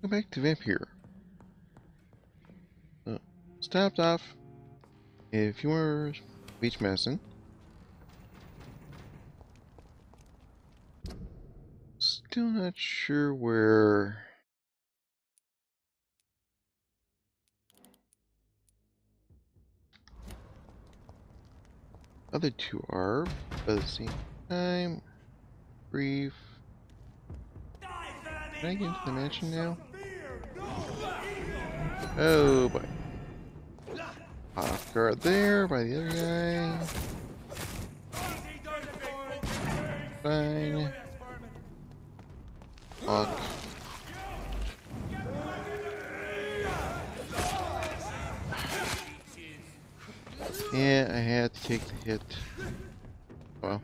Go back to Vampyr. Stopped off a few more beach medicine. Still not sure where other two are, but at the same time, brief. Can I get into the mansion now? Oh boy. Off guard there by the other guy. Fine. Fuck. Yeah, I had to take the hit. Well.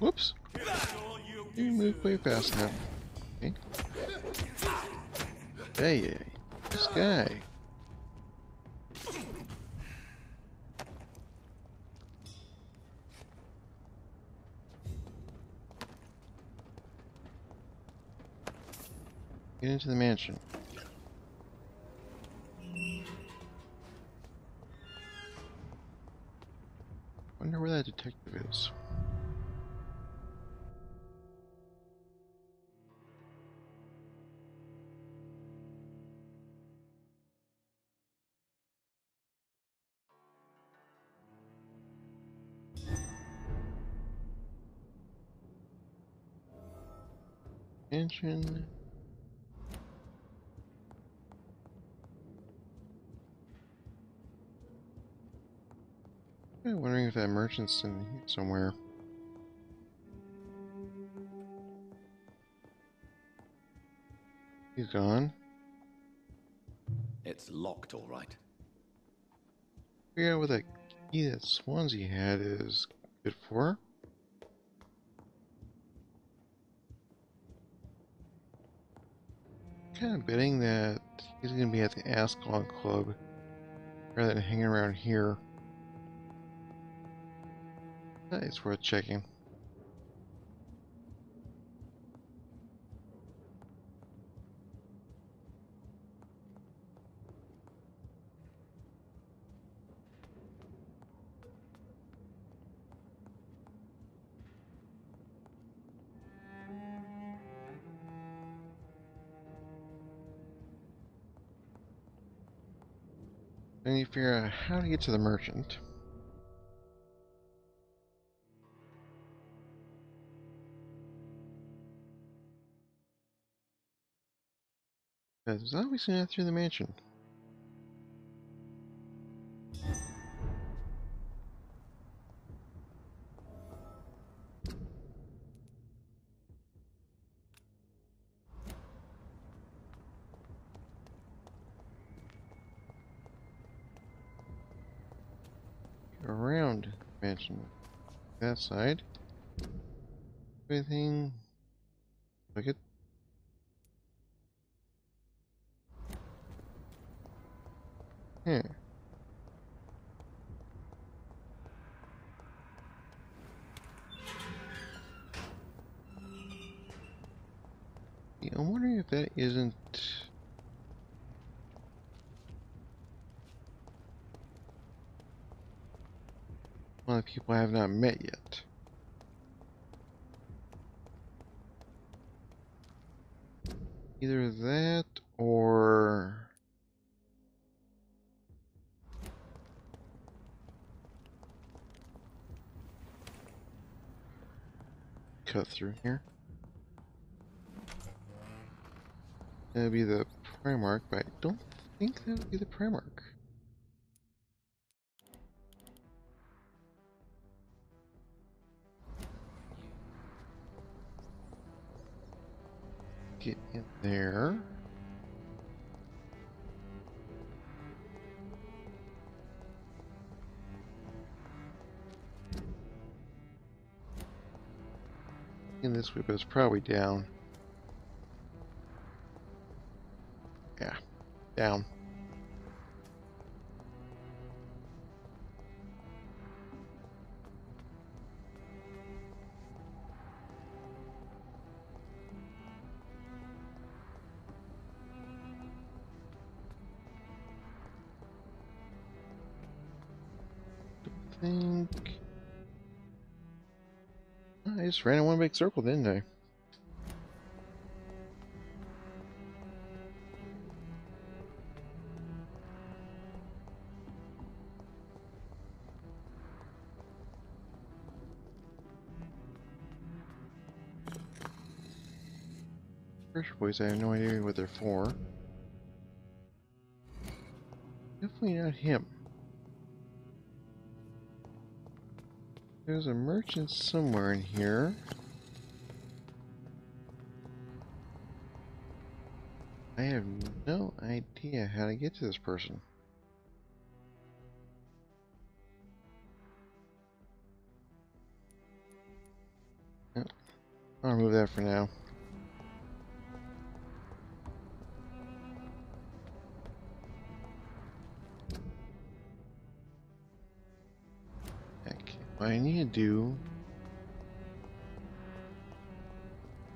Whoops. You moved way fast now. Okay. Hey, this guy. Get into the mansion. Wonder where that detective is. Mansion. I'm wondering if that merchant's in here somewhere. He's gone. It's locked, all right. Figure out what that key that Swansea had is good for. Kind of betting that he's going to be at the Ascalon Club rather than hanging around here. But it's worth checking. Then you figure out how to get to the merchant. Because there's always going to through the mansion. Around the mansion. That side. Everything. Like it. Yeah. Yeah, I'm wondering if that isn't one of the people I have not met yet. Either that or cut through here. That'd be the Primarch, but I don't think that would be the Primarch. get in there. In this way, but it's probably down. Yeah, down. Think I just ran in one big circle, didn't I? Pressure boys, I have no idea what they're for. Definitely not him. There's a merchant somewhere in here. I have no idea how to get to this person. No, I'll remove that for now. Okay, what I need to do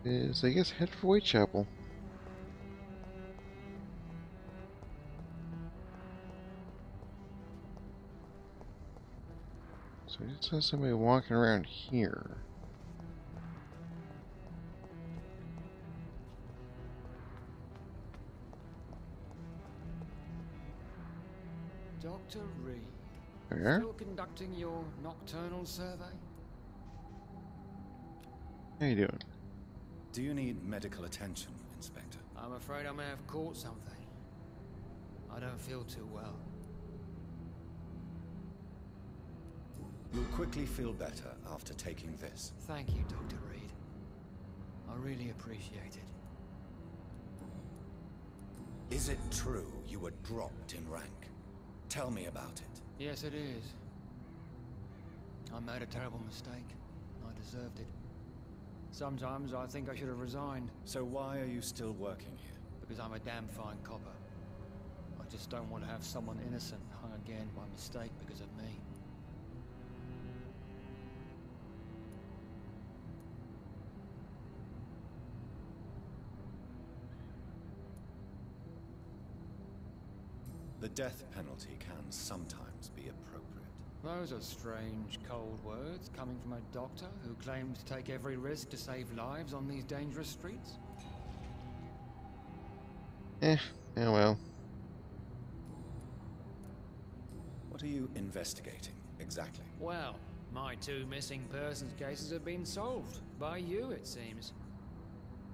is, I guess, head for Whitechapel. So I just saw somebody walking around here. Dr. Reed, Where? still conducting your nocturnal survey? How you doing? Do you need medical attention, Inspector? I'm afraid I may have caught something. I don't feel too well. You'll quickly feel better after taking this. Thank you, Dr. Reed. I really appreciate it. Is it true you were dropped in rank? Tell me about it. Yes, it is. I made a terrible mistake. I deserved it. Sometimes I think I should have resigned. So why are you still working here? Because I'm a damn fine copper. I just don't want to have someone innocent hung again by mistake because of me. The death penalty can sometimes be appropriate. Those are strange, cold words coming from a doctor who claimed to take every risk to save lives on these dangerous streets. Yeah, well. What are you investigating, exactly? Well, my 2 missing persons cases have been solved. By you, it seems.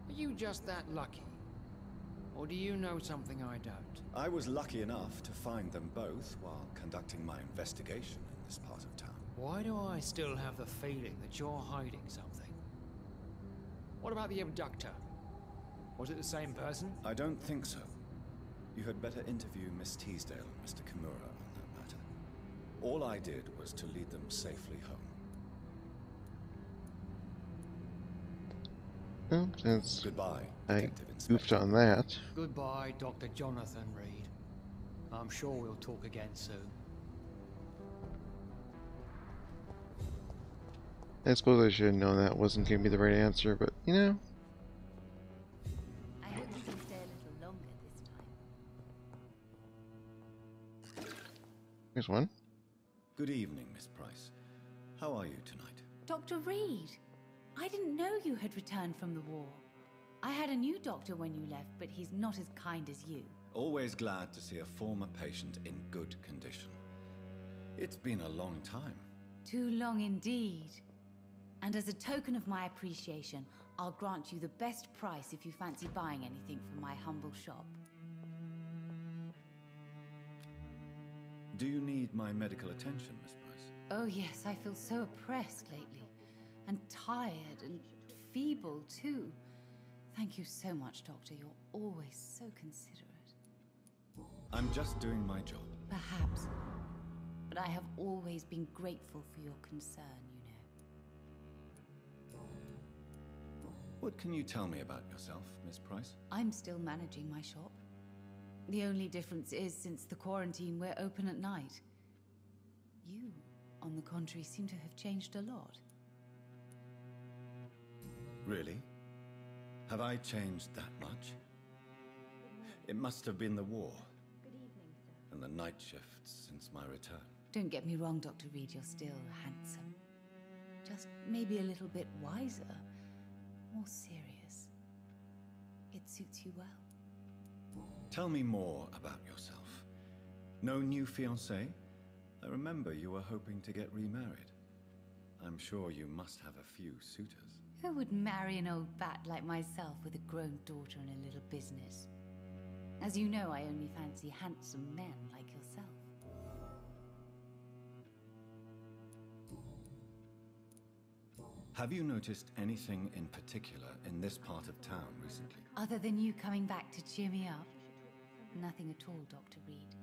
Are you just that lucky? Or do you know something I don't? I was lucky enough to find them both while conducting my investigation in this part of town. Why do I still have the feeling that you're hiding something? What about the abductor? Was it the same person? I don't think so. You had better interview Miss Teasdale and Mr. Kimura on that matter. All I did was to lead them safely home. Well, since Goodbye, I Detective goofed Inspector. on that. Goodbye, Dr. Jonathan Reed. I'm sure we'll talk again soon. I suppose I should have known that wasn't going to be the right answer, but, you know. I hope you can stay a little longer this time. Here's one. Good evening, Miss Price. How are you tonight? Dr. Reed, I didn't know you had returned from the war. I had a new doctor when you left, but he's not as kind as you. Always glad to see a former patient in good condition. It's been a long time. Too long indeed. And as a token of my appreciation, I'll grant you the best price if you fancy buying anything from my humble shop. Do you need my medical attention, Miss Price? Oh yes, I feel so oppressed lately. And tired and feeble too. Thank you so much, Doctor. You're always so considerate. I'm just doing my job. Perhaps. But I have always been grateful for your concern, you know. What can you tell me about yourself, Miss Price? I'm still managing my shop. The only difference is, since the quarantine, we're open at night. You, on the contrary, seem to have changed a lot. Really? Have I changed that much? It must have been the war. And the night shifts since my return. Don't get me wrong, Dr. Reed, you're still handsome. Just maybe a little bit wiser, more serious. It suits you well. Tell me more about yourself. No new fiancé? I remember you were hoping to get remarried. I'm sure you must have a few suitors. Who would marry an old bat like myself with a grown daughter and a little business? As you know, I only fancy handsome men like yourself. Have you noticed anything in particular in this part of town recently? Other than you coming back to cheer me up? Nothing at all, Dr. Reed.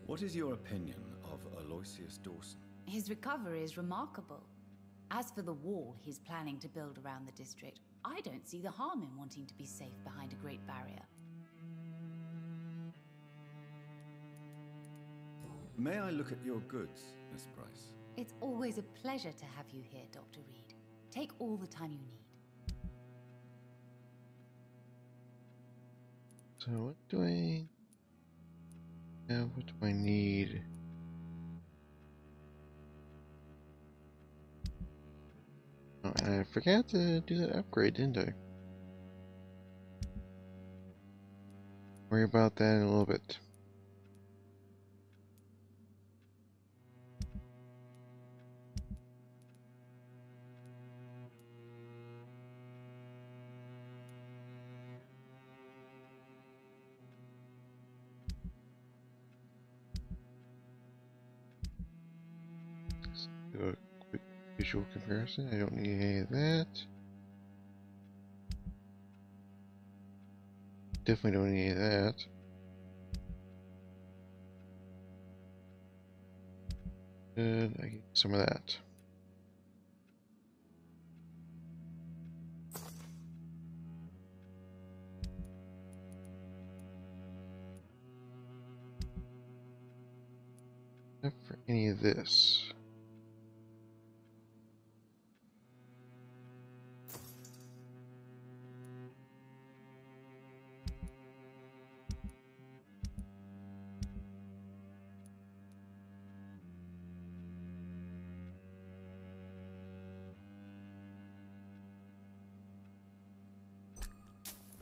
What is your opinion of Aloysius Dawson? His recovery is remarkable. As for the wall he's planning to build around the district, I don't see the harm in wanting to be safe behind a great barrier. May I look at your goods, Miss Price? It's always a pleasure to have you here, Dr. Reed. Take all the time you need. So what do I have? What do I need? Oh, and I forgot to do that upgrade, didn't I? Worry about that in a little bit. Let's do a quick visual comparison. I don't need any of that. Definitely don't need any of that. Good, I get some of that. Not for any of this.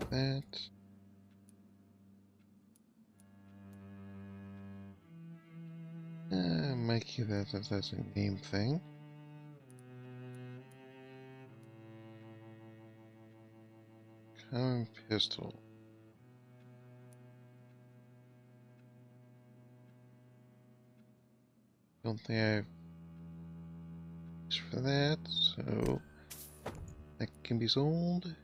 That. I might keep that since that's a name thing. Common pistol. Don't think I have use for that, so that can be sold.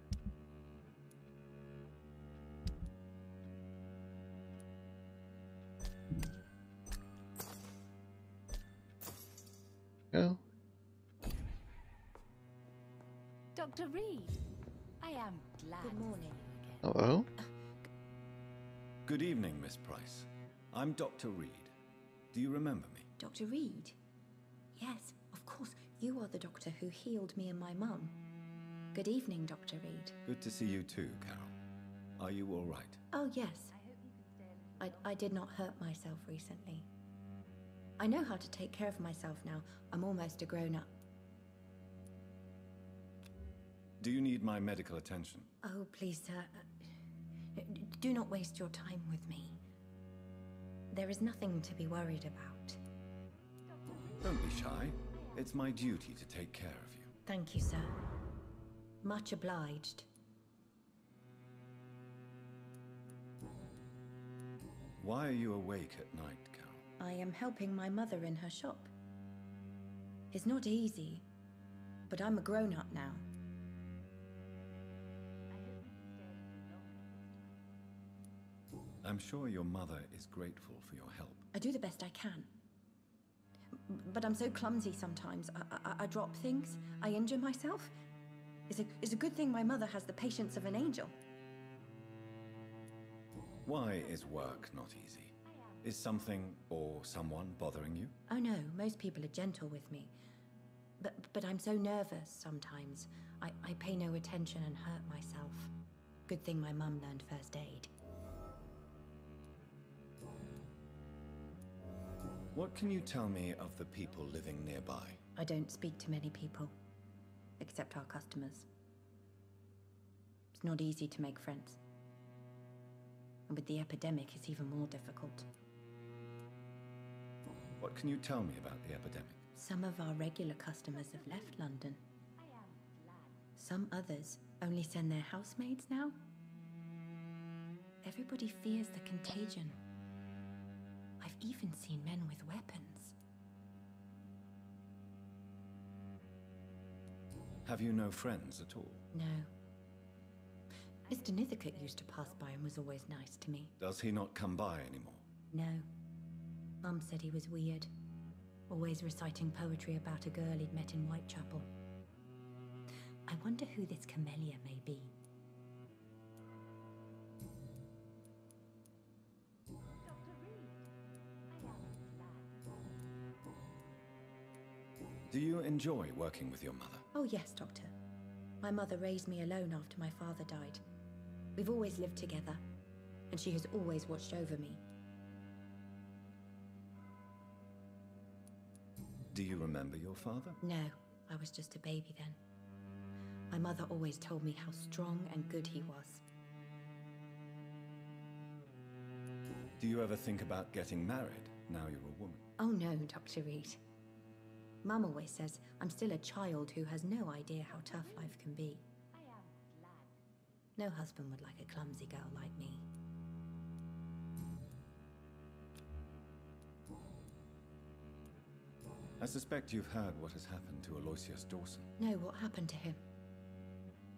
Go. Dr. Reed, I am glad. Good morning. Hello. Good evening, Miss Price. I'm Dr. Reed. Do you remember me? Dr. Reed? Yes, of course. You are the doctor who healed me and my mum. Good evening, Dr. Reed. Good to see you too, Carol. Are you all right? Oh, yes. I did not hurt myself recently. I know how to take care of myself now. I'm almost a grown-up. Do you need my medical attention? Oh, please, sir. Do not waste your time with me. There is nothing to be worried about. Don't be shy. It's my duty to take care of you. Thank you, sir. Much obliged. Why are you awake at night, Carol? I am helping my mother in her shop. It's not easy, but I'm a grown-up now. I'm sure your mother is grateful for your help. I do the best I can. But I'm so clumsy sometimes. I drop things. I injure myself. It's a good thing my mother has the patience of an angel. Why is work not easy? Is something or someone bothering you? Oh no, most people are gentle with me. But I'm so nervous sometimes. I pay no attention and hurt myself. Good thing my mum learned first aid. What can you tell me of the people living nearby? I don't speak to many people, except our customers. It's not easy to make friends. And with the epidemic, it's even more difficult. What can you tell me about the epidemic? Some of our regular customers have left London. Some others only send their housemaids now. Everybody fears the contagion. I've even seen men with weapons. Have you no friends at all? No. Mr. Nithercote used to pass by and was always nice to me. Does he not come by anymore? No. Mum said he was weird. Always reciting poetry about a girl he'd met in Whitechapel. I wonder who this Camellia may be. Do you enjoy working with your mother? Oh yes, Doctor. My mother raised me alone after my father died. We've always lived together, and she has always watched over me. Do you remember your father? No, I was just a baby then. My mother always told me how strong and good he was. Do you ever think about getting married now you're a woman? Oh no, Dr. Reed. Mum always says I'm still a child who has no idea how tough life can be. No husband would like a clumsy girl like me. I suspect you've heard what has happened to Aloysius Dawson. No, what happened to him?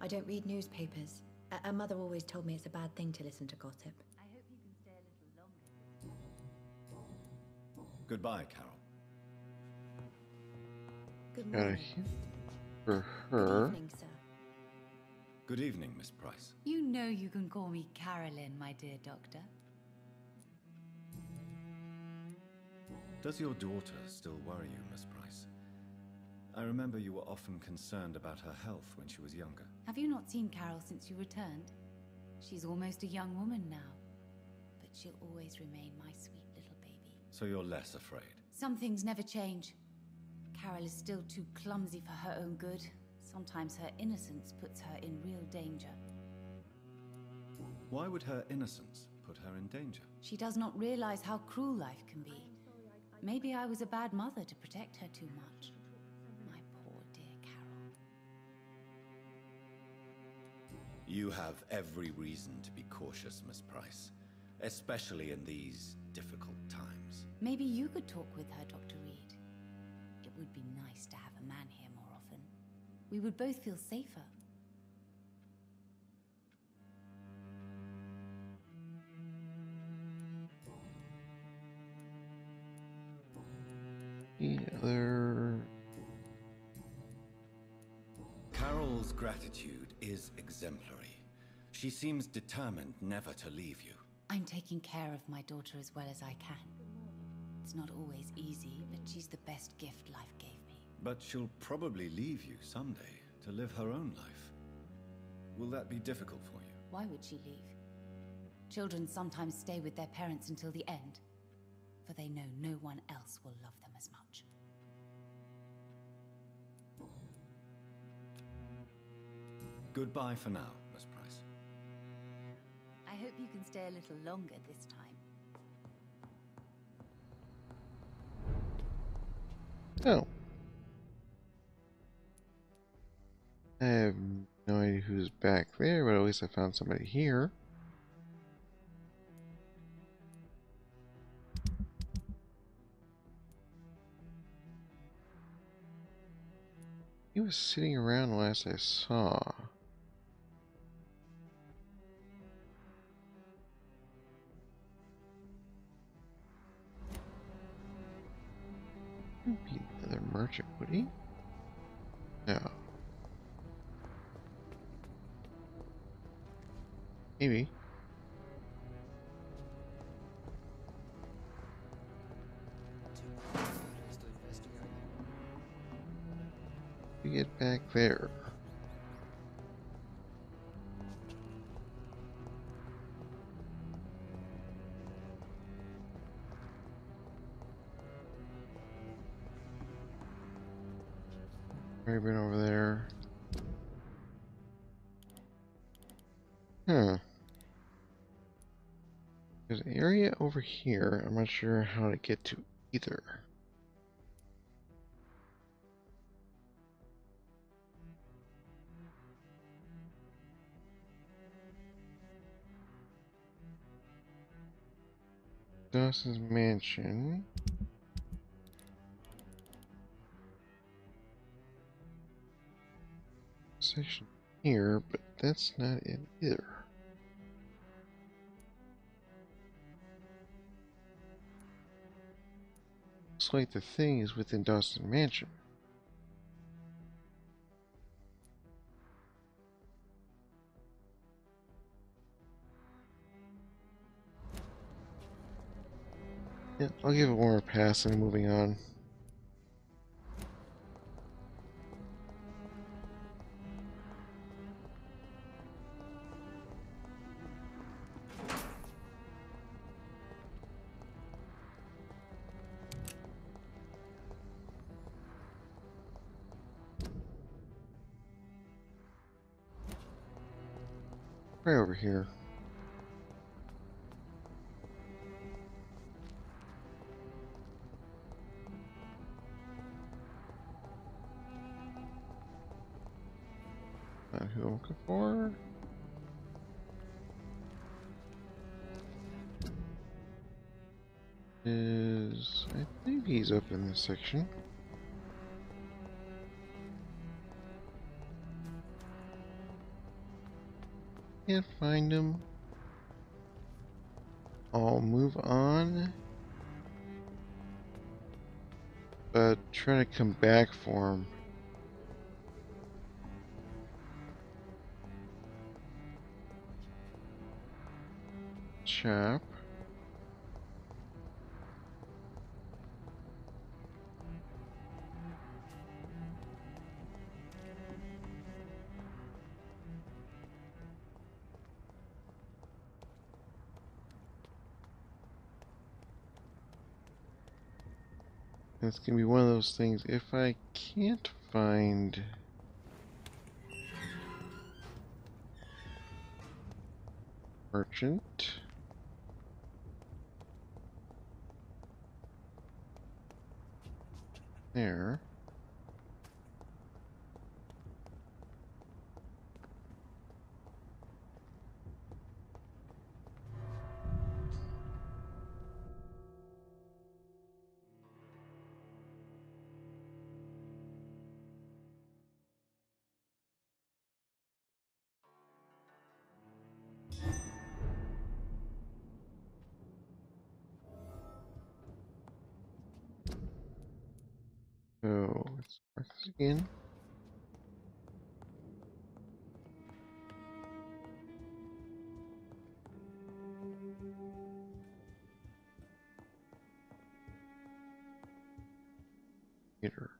I don't read newspapers. A mother always told me it's a bad thing to listen to gossip. I hope you can stay a little longer. Goodbye, Carol. Good Got a morning. hint for Good her. evening, sir. Good evening, Miss Price. You know you can call me Carolyn, my dear doctor. Does your daughter still worry you, Miss Price? I remember you were often concerned about her health when she was younger. Have you not seen Carol since you returned? She's almost a young woman now, but she'll always remain my sweet little baby. So you're less afraid. Some things never change. Carol is still too clumsy for her own good. Sometimes her innocence puts her in real danger. Why would her innocence put her in danger? She does not realize how cruel life can be. Maybe I was a bad mother to protect her too much. My poor dear Carol. You have every reason to be cautious, Miss Price, especially in these difficult times. Maybe you could talk with her, Dr. Reed. It would be nice to have a man here more often. We would both feel safer. The other. Carol's gratitude is exemplary. She seems determined never to leave you. I'm taking care of my daughter as well as I can. It's not always easy, but she's the best gift life gave me. But she'll probably leave you someday to live her own life. Will that be difficult for you? Why would she leave? Children sometimes stay with their parents until the end, for they know no one else will love them as much. Goodbye for now, Miss Price. I hope you can stay a little longer this time. Oh. I have no idea who's back there, but at least I found somebody here. He was sitting around last I saw. Would be another merchant, would he? No. Maybe. We get back there. Already been over there. Huh. There's an area over here. I'm not sure how to get to either. Dawson's mansion. Section here, but that's not it either. Looks like the thing is within Dawson's mansion. Yeah, I'll give it one more pass and moving on. Right over here. Not who I'm looking for. I think he's up in this section. Can't find him. I'll move on. But try to come back for him. Chap. It's gonna be one of those things. If I can't find merchant, there. So let's mark this again. Hitter.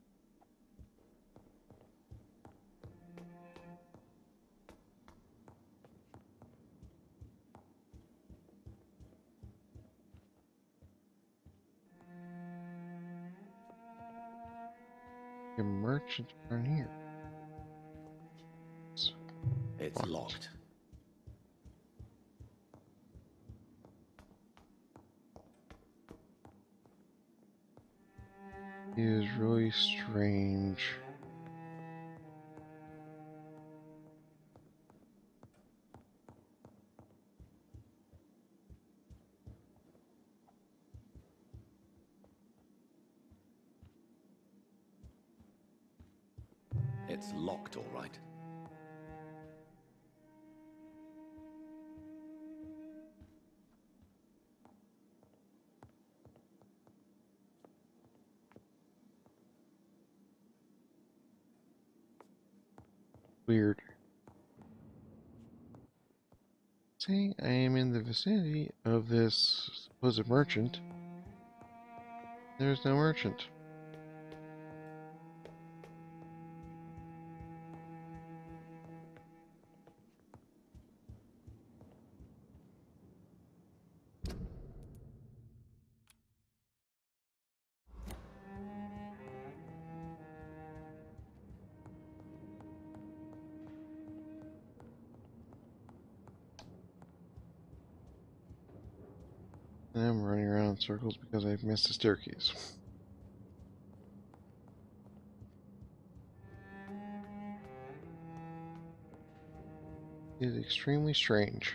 A merchant around here. It's locked. It is really strange. It's locked, all right. Weird. Saying I am in the vicinity of this supposed merchant. There's no merchant. And I'm running around in circles because I've missed the staircase. It is extremely strange.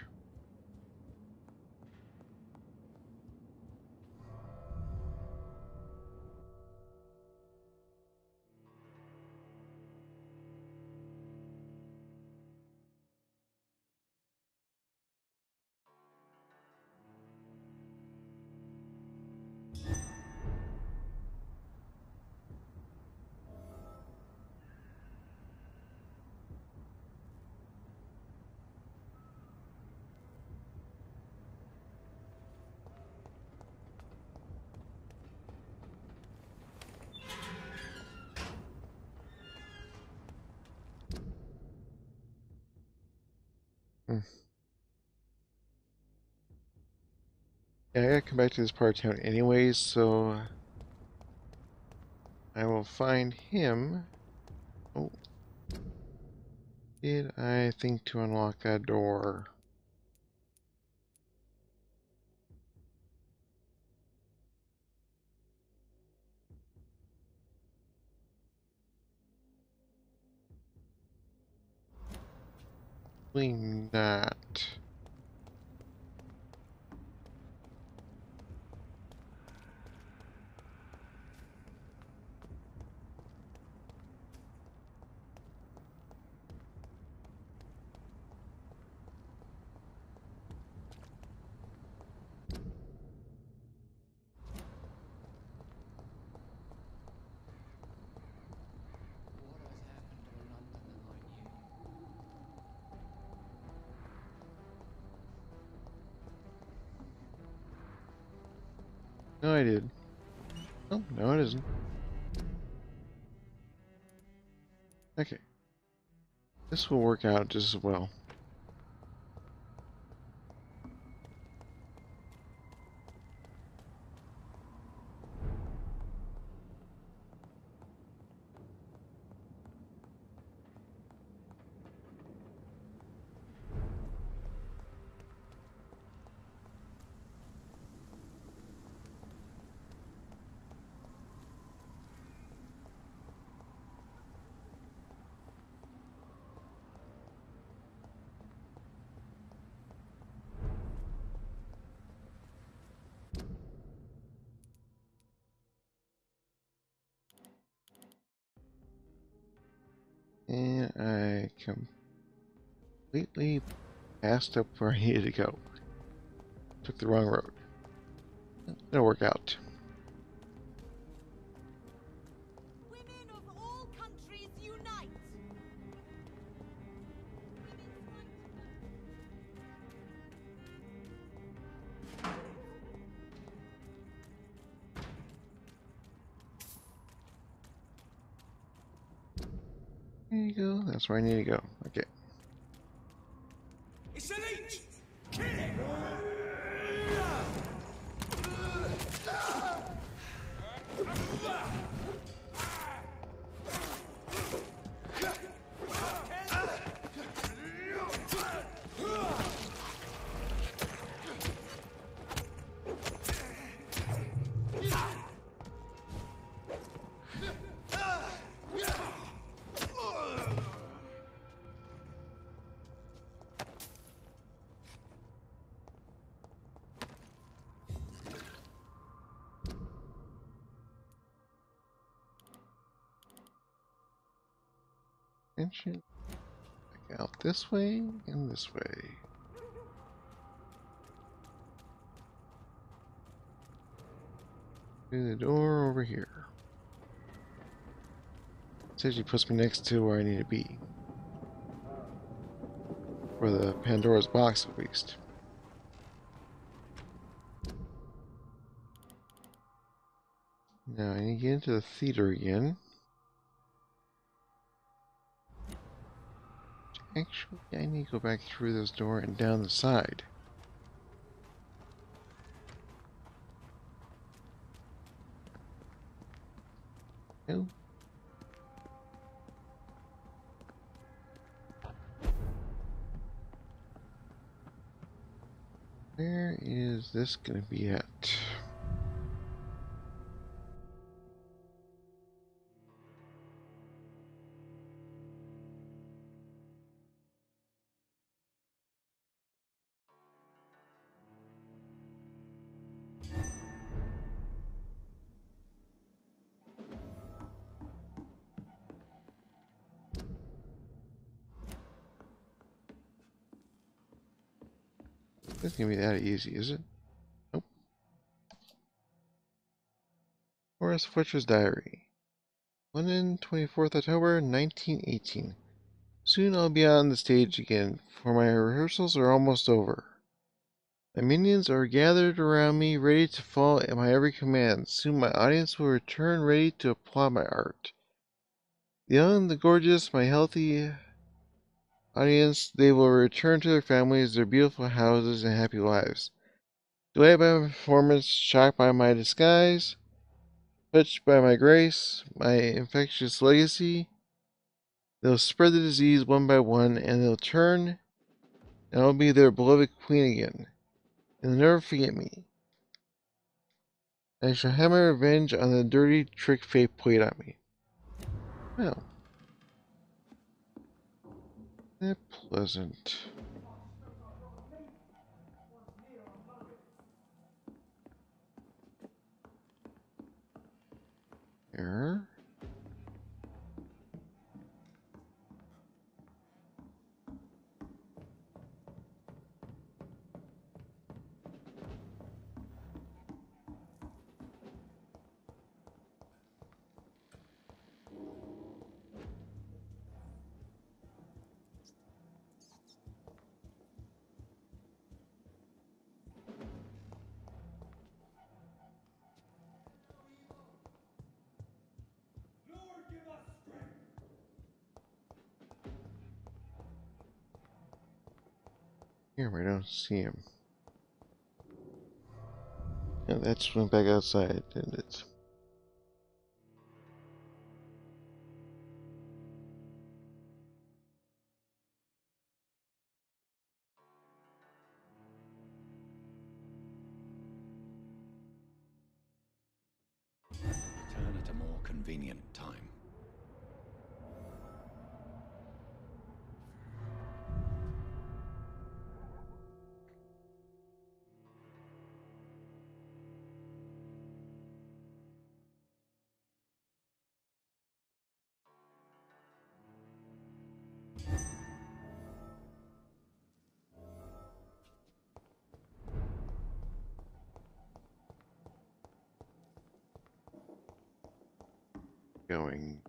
Hmm. Yeah, I gotta come back to this part of town anyways, so I will find him. Oh, did I think to unlock that door? Probably not. No, I did. Oh, no, it isn't. Okay. This will work out just as well. And I completely passed up where I needed to go. Took the wrong road. It'll work out. Women of all countries unite! There you go. That's where I need to go. Okay. It's an leech! Kill it! extension. Back out this way and this way. Through the door over here. This actually puts me next to where I need to be. For the Pandora's box, at least. Now I need to get into the theater again. Actually, I need to go back through this door and down the side. No. Where is this going to be at? This is going to be that easy, is it? Nope. Horace Fletcher's Diary. London, 24th October, 1918. Soon I'll be on the stage again, for my rehearsals are almost over. My minions are gathered around me, ready to follow at my every command. Soon my audience will return, ready to applaud my art. The young, the gorgeous, my healthy audience, they will return to their families, their beautiful houses, and happy lives. Delighted by my performance, shocked by my disguise, touched by my grace, my infectious legacy, they'll spread the disease one by one, and they'll turn, and I'll be their beloved queen again. And they'll never forget me. I shall have my revenge on the dirty trick fate played on me. Well, that pleasant. Error. Lord, give us strength. Here, I don't see him. Yeah, that just went back outside, didn't it? Return at a more convenient time. Going.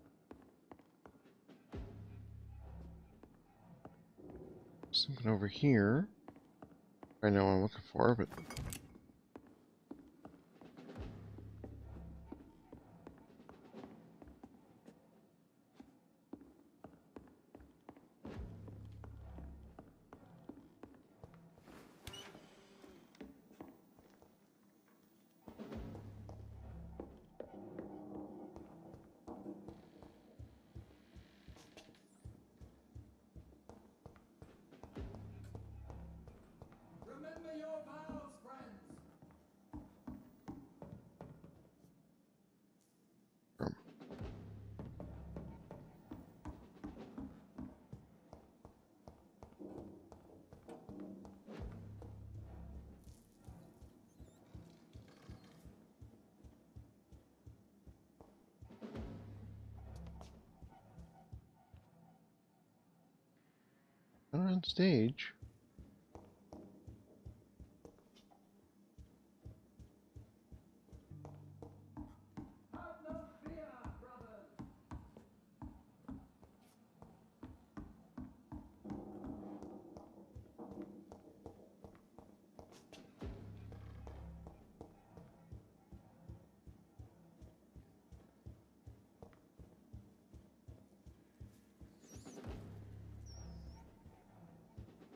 Something over here. I know what I'm looking for, but Remember your vows, friends. Not on stage. Have no fear, brothers.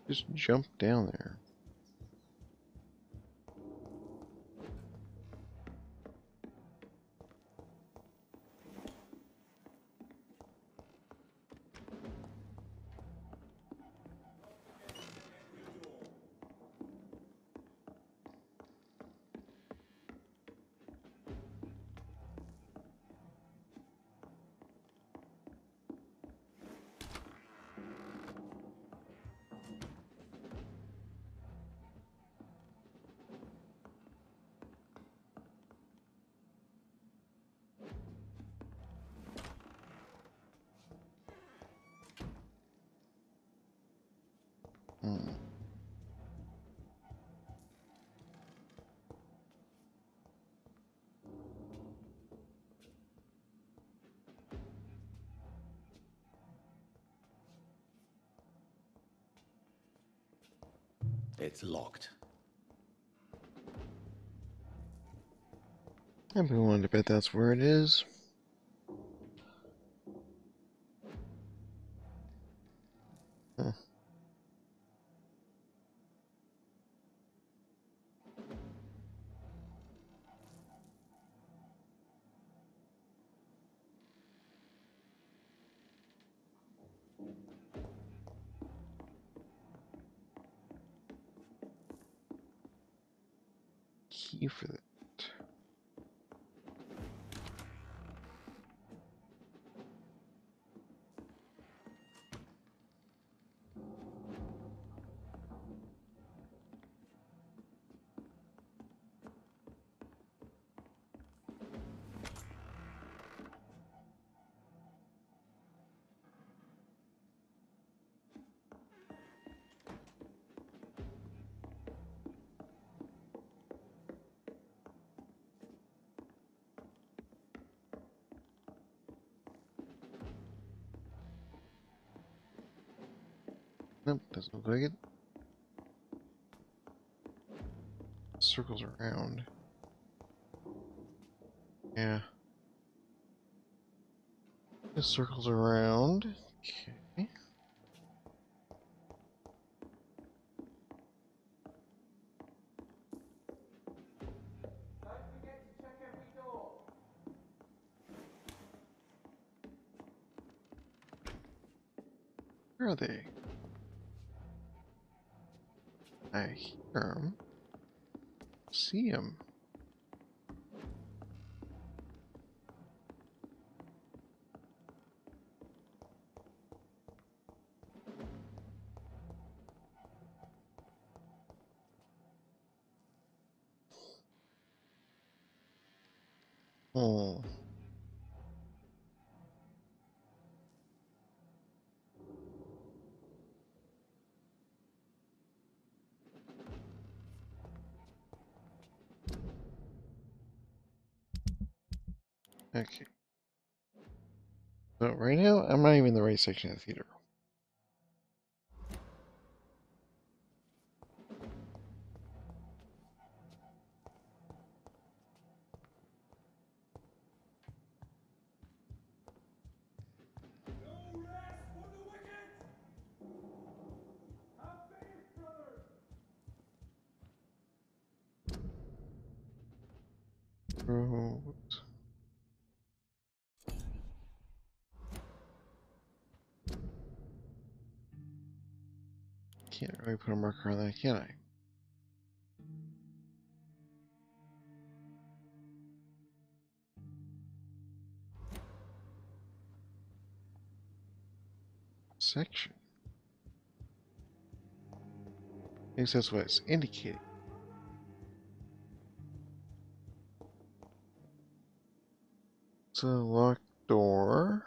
Just jump down there. Hmm. It's locked. I've been wanting to bet that's where it is. Huh. Key for that. Nope, doesn't look like it. Circles around. Yeah. This circles around. Okay. Don't forget to check every door. Where are they? I hear them. See them. Oh. Okay. So right now, I'm not even in the right section of the theater. No rest for the wicked. Have faith, brothers. Road. Can't really put a marker on that, can I? Section. I guess that's what it's indicating. It's a locked door.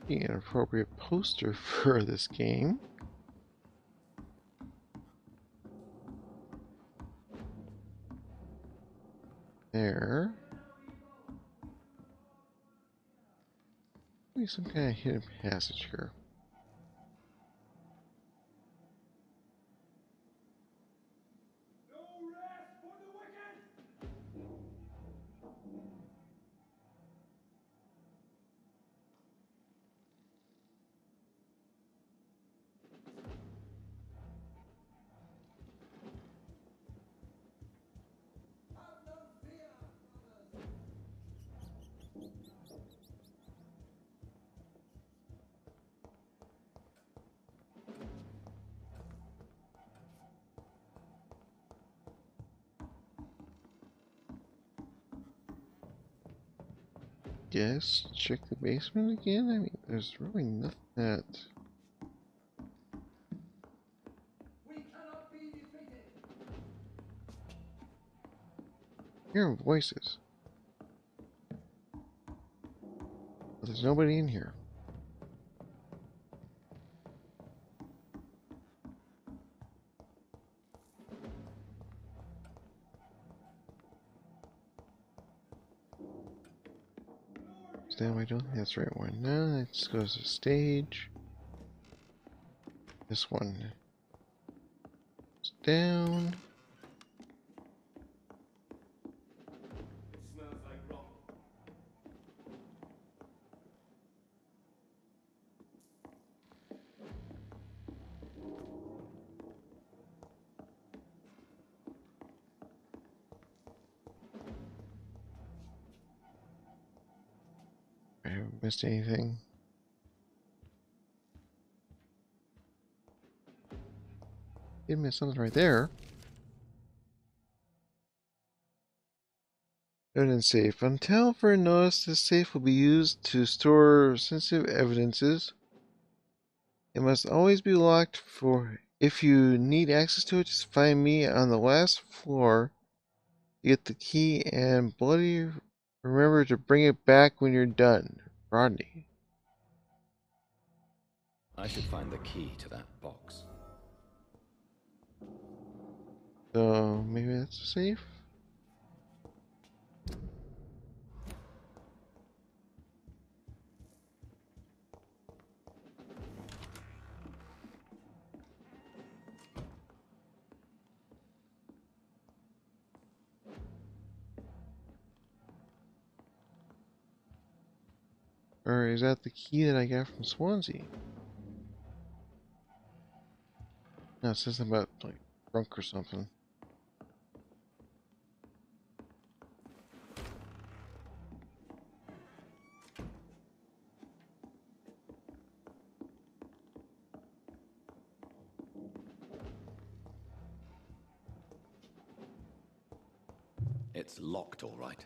Be an appropriate poster for this game. There. Maybe some kind of hidden passage here. Yes, check the basement again. I mean, there's really nothing that. Hearing voices. But there's nobody in here. Stand, I don't think that's the right one. No, let's go to stage. This one. It's down. I haven't missed anything. Did miss something right there. Evidence safe. Until further notice, this safe will be used to store sensitive evidences. It must always be locked. For if you need access to it, just find me on the last floor. Get the key and bloody remember to bring it back when you're done. Rodney. I should find the key to that box. So maybe that's safe. Or is that the key that I got from Swansea? No, it says something about like drunk or something. It's locked, all right.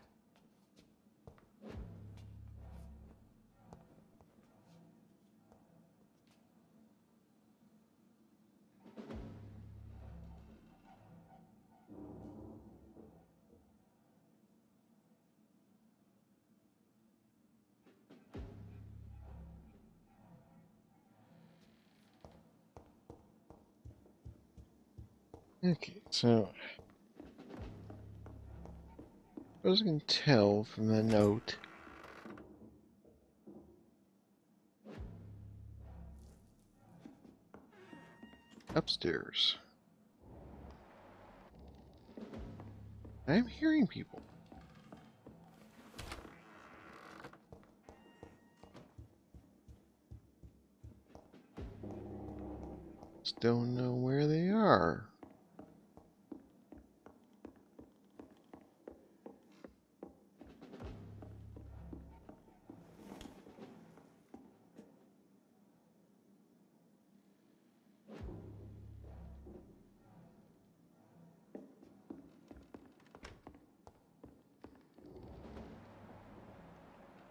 Okay, so as I can tell from the note, upstairs, I'm hearing people. Just don't know where they are.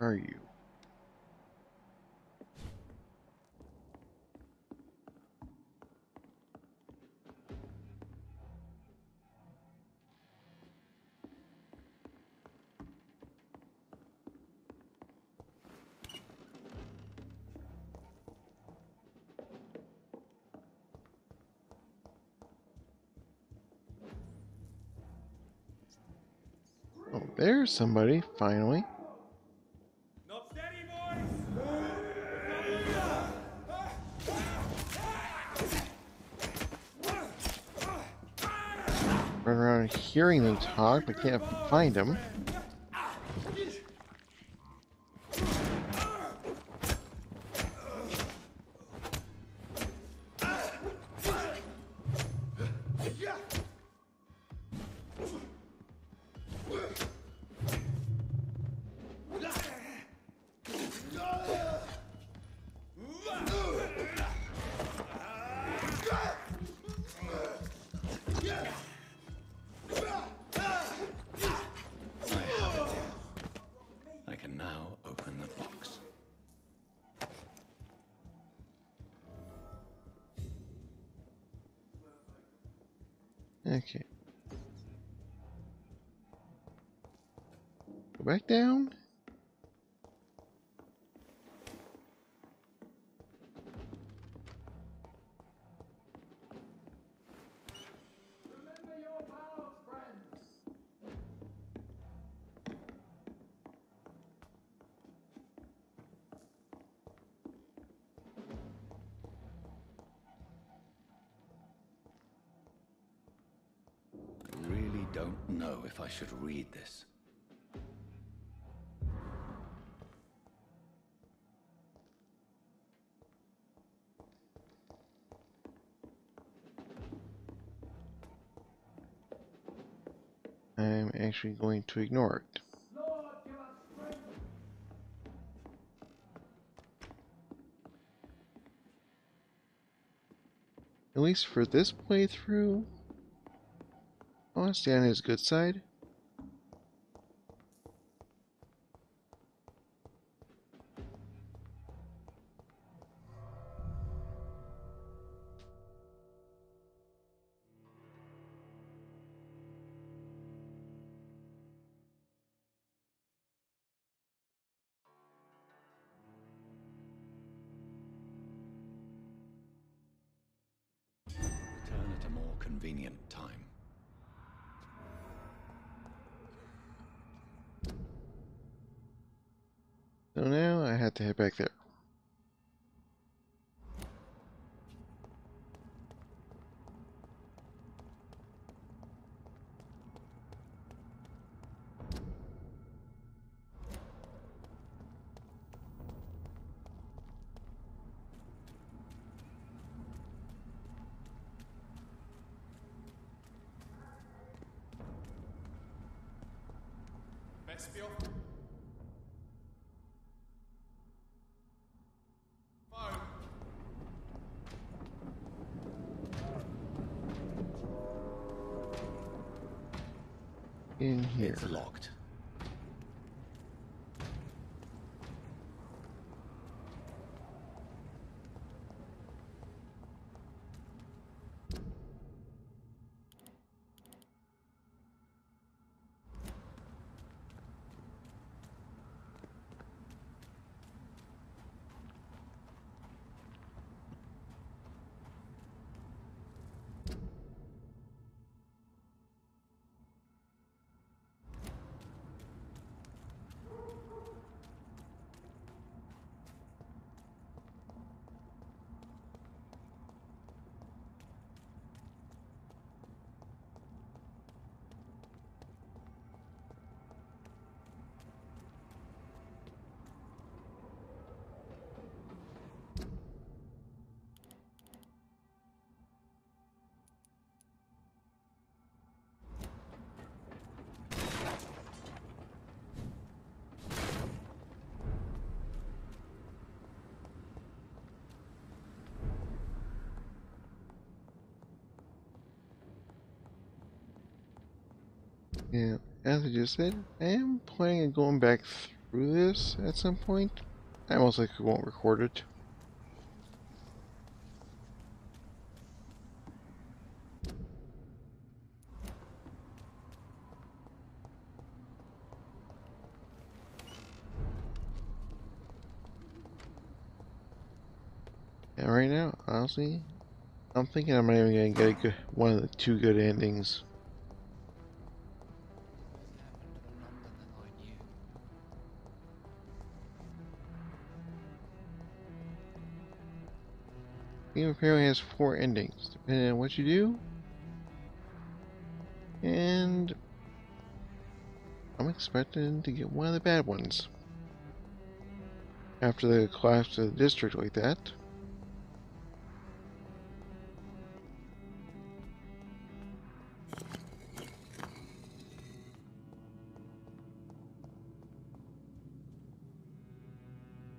Are you? There's somebody, finally. Not steady, boys! Run around hearing them talk, but can't find them. I can now open the box. Okay. Go back down. Remember your vows, friends! I really don't know if I should read this. I'm actually going to ignore it. Lord, give us strength! At least for this playthrough, I want to stay on his good side. Return at a more convenient time. So now I have to head back there. Vespio? Fire! In here. It's locked. Yeah, as I just said, I am planning on going back through this at some point. I most likely won't record it. And right now, honestly, I'm thinking I'm not even gonna get a good, one of the two good endings. What happened to the game apparently has 4 endings, depending on what you do. And I'm expecting to get one of the bad ones. After the collapse of the district like that.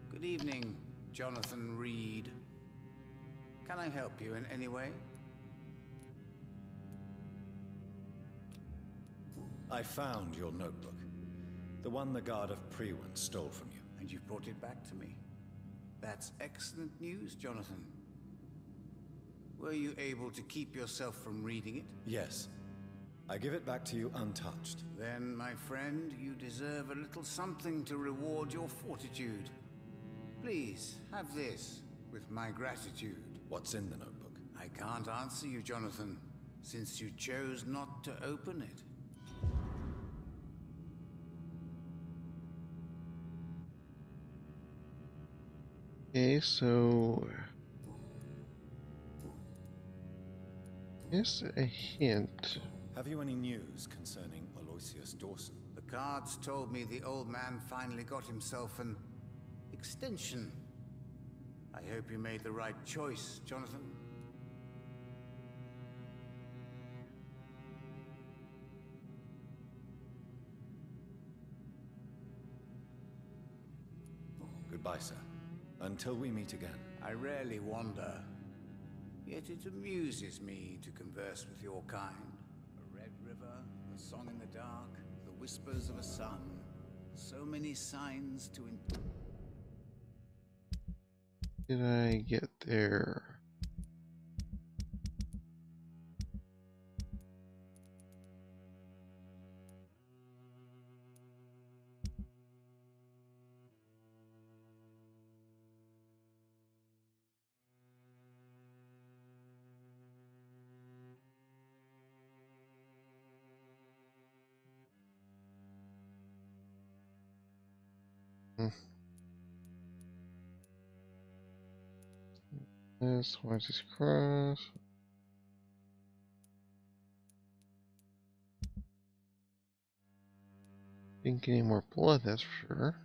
Good evening, Jonathan Reed. Can I help you in any way? I found your notebook. The one the guard of Prewen stole from you. And you've brought it back to me. That's excellent news, Jonathan. Were you able to keep yourself from reading it? Yes. I give it back to you untouched. Then, my friend, you deserve a little something to reward your fortitude. Please, have this, with my gratitude. What's in the notebook? I can't answer you, Jonathan, since you chose not to open it. Okay, so here's a hint. Have you any news concerning Aloysius Dawson? The cards told me the old man finally got himself an extension. I hope you made the right choice, Jonathan. Goodbye, sir. Until we meet again. I rarely wander, yet it amuses me to converse with your kind. A red river, a song in the dark, the whispers of a sun. So many signs to... Did I get there? This, watch this cross. Didn't get any more blood, that's for sure.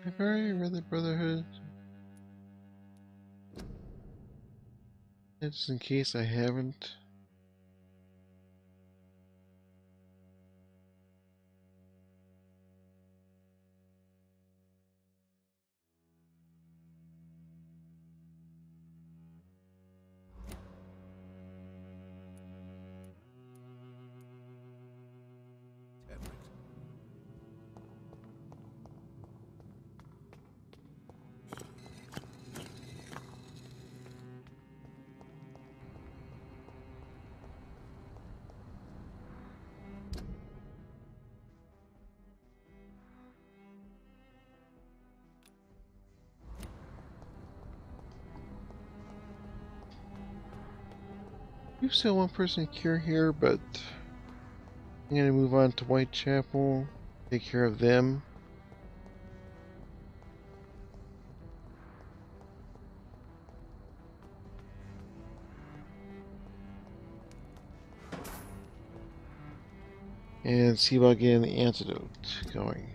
I've already read the Brotherhood. Just in case I haven't. We've still one person cure here, but I'm gonna move on to Whitechapel, take care of them. And see about getting the antidote going.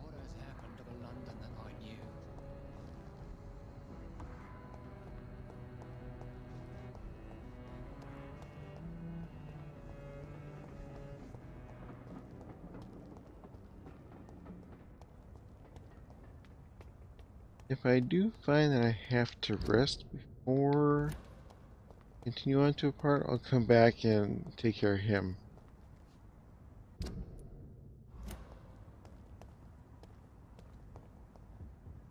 What has happened to the London that I knew? If I do find that I have to rest before continue on to a part, I'll come back and take care of him.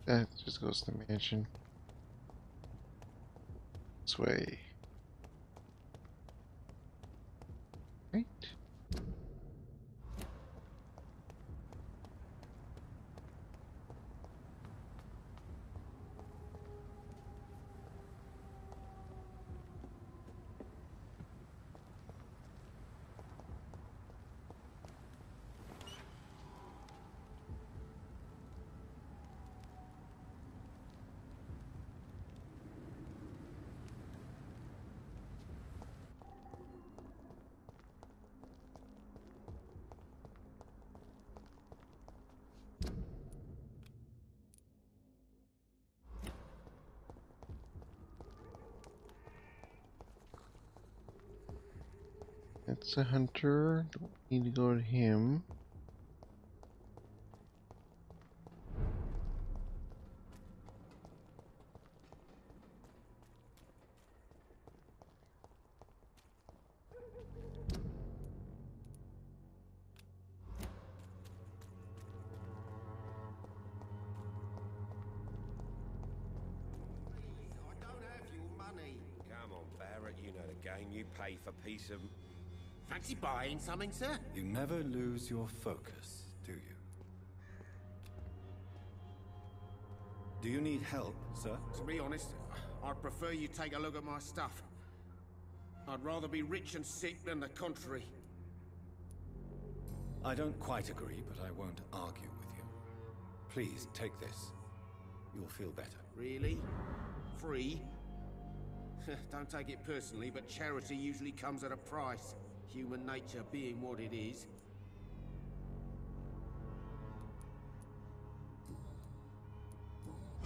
That just goes to the mansion. This way. Right? That's a hunter. Don't need to go to him. I don't have your money. Come on, Barrett, you know the game. You pay for piece of... Fancy buying something, sir? You never lose your focus, do you? Do you need help, sir? To be honest, I'd prefer you take a look at my stuff. I'd rather be rich and sick than the contrary. I don't quite agree, but I won't argue with you. Please, take this. You'll feel better. Really? Free? Don't take it personally, but charity usually comes at a price. Human nature being what it is.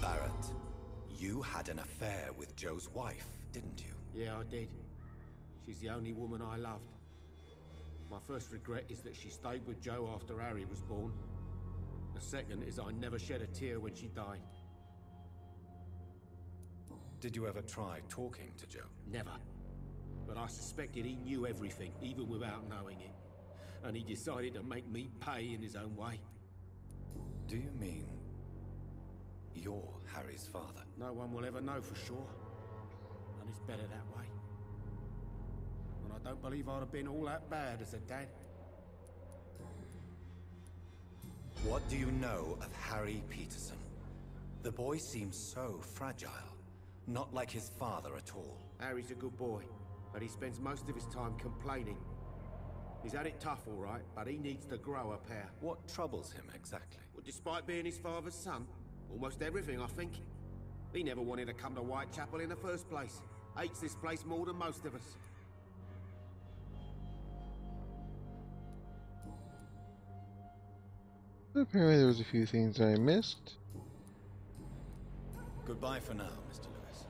Barrett, you had an affair with Joe's wife, didn't you? Yeah, I did. She's the only woman I loved. My first regret is that she stayed with Joe after Harry was born. The second is I never shed a tear when she died. Did you ever try talking to Joe? Never. But I suspected he knew everything, even without knowing it. And he decided to make me pay in his own way. Do you mean you're Harry's father? No one will ever know for sure. And it's better that way. And I don't believe I'd have been all that bad as a dad. What do you know of Harry Peterson? The boy seems so fragile. Not like his father at all. Harry's a good boy, but he spends most of his time complaining. He's had it tough, all right, but he needs to grow a pair. What troubles him exactly? Well, despite being his father's son, almost everything, I think. He never wanted to come to Whitechapel in the first place. Hates this place more than most of us. Apparently there was a few things I missed. Goodbye for now, Mr. Lewis.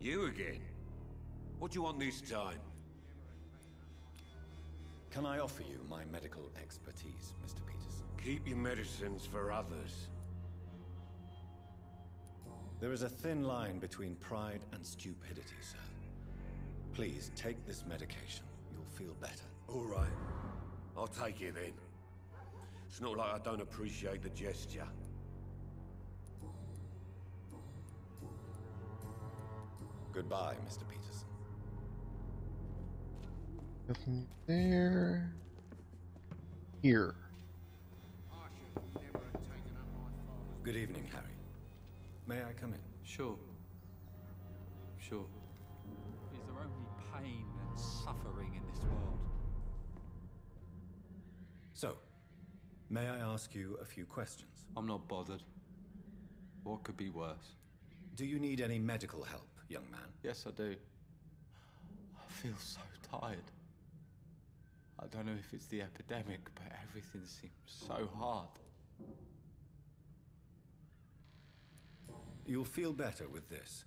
You again? What do you want this time? Can I offer you my medical expertise, Mr. Peterson? Keep your medicines for others. There is a thin line between pride and stupidity, sir. Please take this medication. You'll feel better. All right. I'll take it then. It's not like I don't appreciate the gesture. Goodbye, Mr. Peterson. Nothing there. Here. Good evening, Harry. May I come in? Sure. Sure. Is there only pain and suffering in this world? So, may I ask you a few questions? I'm not bothered. What could be worse? Do you need any medical help, young man? Yes, I do. I feel so tired. I don't know if it's the epidemic, but everything seems so hard. You'll feel better with this.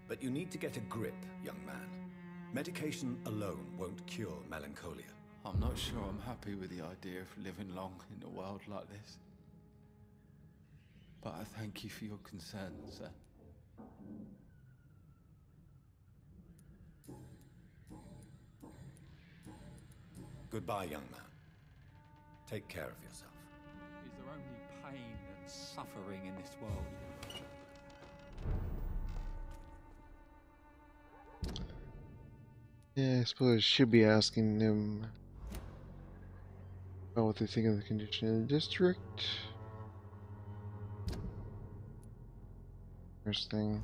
But you need to get a grip, young man. Medication alone won't cure melancholia. I'm not sure I'm happy with the idea of living long in a world like this. But I thank you for your concern, sir. Goodbye, young man. Take care of yourself. Is there only pain and suffering in this world? Yeah, I suppose I should be asking them about what they think of the condition in the district. First thing.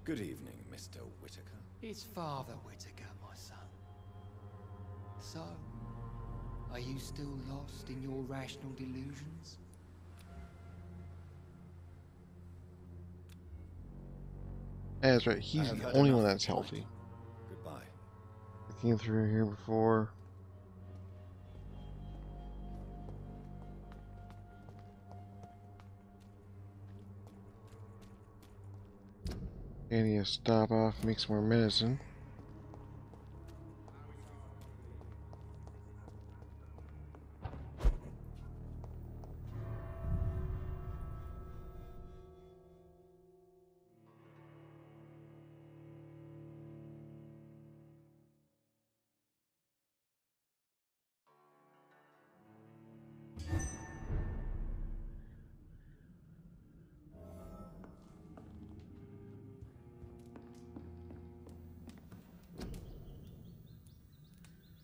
Good evening, Mr. Whitaker. It's Father Whitaker, my son. So, are you still lost in your rational delusions? That's right, he's the only one that's healthy. Goodbye. I came through here before. I need to stop off, make some more medicine.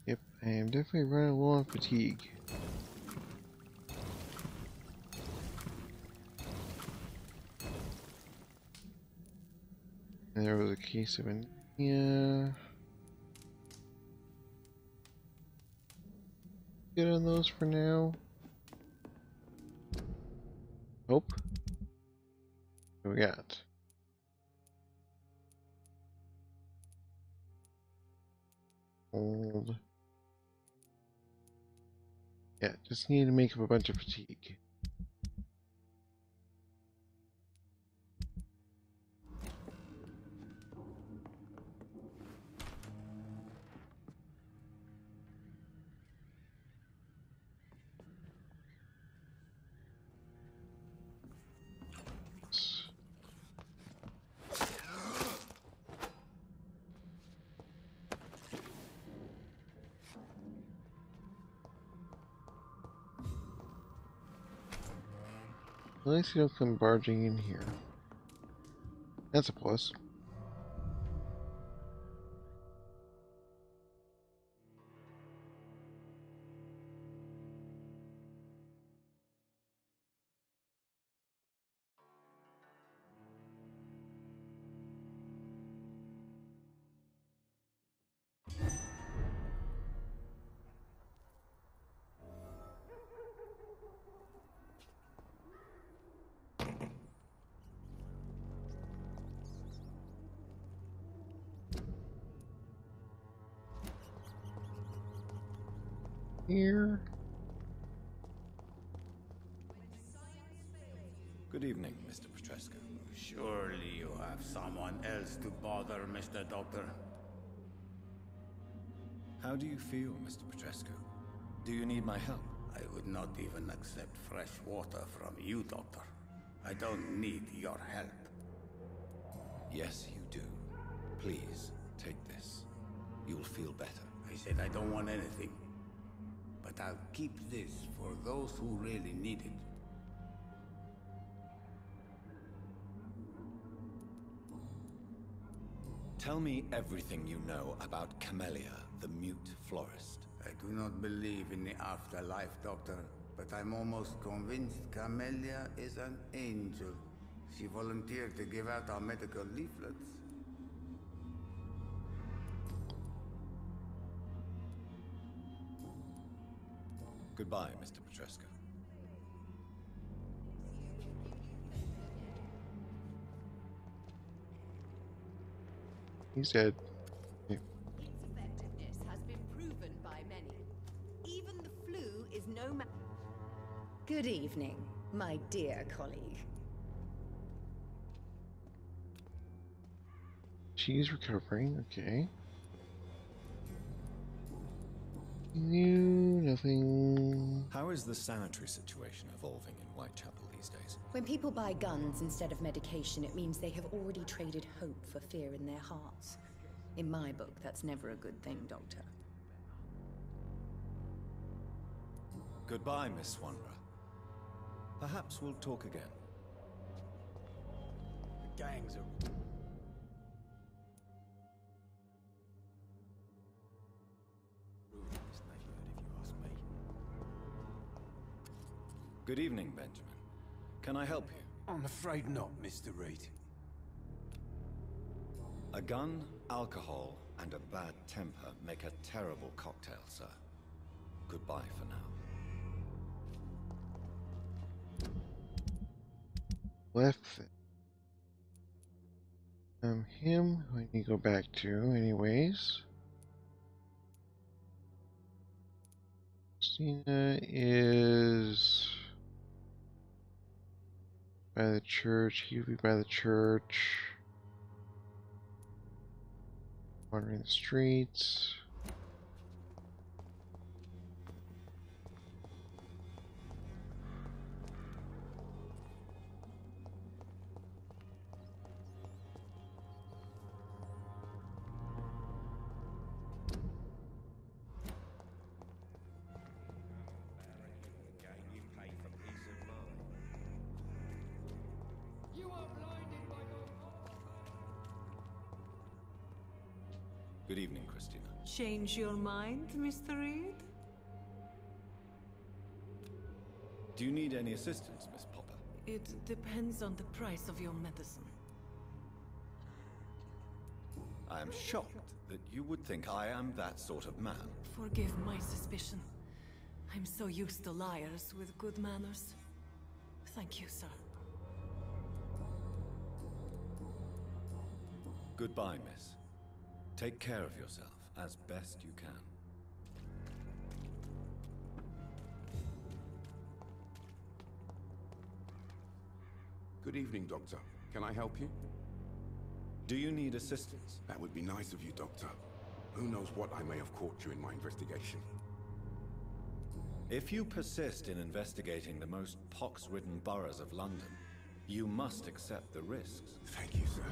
Yep, I am definitely running low on fatigue. And there was a case of anemia. Good on those for now. Hope. What we got? Hold. Yeah, just need to make up a bunch of fatigue. At least you don't come barging in here. That's a plus. Here. Good evening, Mr. Petrescu. Surely you have someone else to bother, Mr. Doctor. How do you feel, Mr. Petrescu? Do you need my help? I would not even accept fresh water from you, Doctor. I don't need your help. Yes, you do. Please, take this. You'll feel better. I said I don't want anything. But I'll keep this for those who really need it. Tell me everything you know about Camellia, the mute florist. I do not believe in the afterlife, Doctor, but I'm almost convinced Camellia is an angel. She volunteered to give out our medical leaflets. Goodbye, Mr. Petrescu. He's dead. Yeah. Its effectiveness has been proven by many. Even the flu is no match. Good evening, my dear colleague. She's recovering, okay. New, nothing. How is the sanitary situation evolving in Whitechapel these days? When people buy guns instead of medication, it means they have already traded hope for fear in their hearts. In my book, that's never a good thing, Doctor. Goodbye, Miss Swanra. Perhaps we'll talk again. The gangs are... Good evening, Benjamin. Can I help you? I'm afraid not, Mr. Reed. A gun, alcohol, and a bad temper make a terrible cocktail, sir. Goodbye for now. Left. Him, I need to go back to, anyways. Christina is by the church. He'll be by the church. Wandering the streets. Good evening, Christina. Change your mind, Mr. Reed? Do you need any assistance, Miss Popper? It depends on the price of your medicine. I am shocked that you would think I am that sort of man. Forgive my suspicion. I'm so used to liars with good manners. Thank you, sir. Goodbye, miss. Take care of yourself as best you can. Good evening, Doctor. Can I help you? Do you need assistance? That would be nice of you, Doctor. Who knows what I may have caught you in my investigation. If you persist in investigating the most pox-ridden boroughs of London, you must accept the risks. Thank you, sir.